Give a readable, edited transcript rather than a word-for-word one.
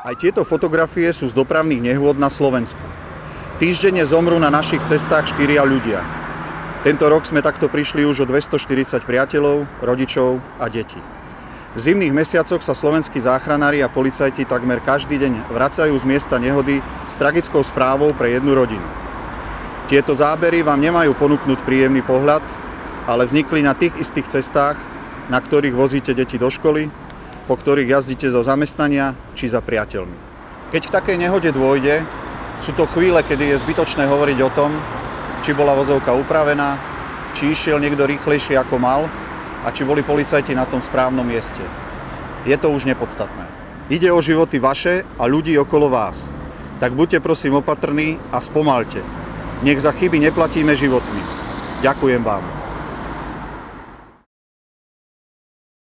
Aj tieto fotografie sú z dopravných nehôd na Slovensku. Týždenne zomrú na našich cestách 4 ľudia. Tento rok sme takto prišli už o 240 priateľov, rodičov a detí. V zimných mesiacoch sa slovenskí záchranári a policajti takmer každý deň vracajú z miesta nehody s tragickou správou pre jednu rodinu. Tieto zábery vám nemajú ponúknuť príjemný pohľad, ale vznikli na tých istých cestách, na ktorých vozíte deti do školy, po ktorých jazdíte zo zamestnania či za priateľmi. Keď k takej nehode dôjde, sú to chvíle, kedy je zbytočné hovoriť o tom, či bola vozovka upravená, či išiel niekto rýchlejšie ako mal a či boli policajti na tom správnom mieste. Je to už nepodstatné. Ide o životy vaše a ľudí okolo vás. Tak buďte prosím opatrní a spomalte. Nech za chyby neplatíme životmi. Ďakujem vám.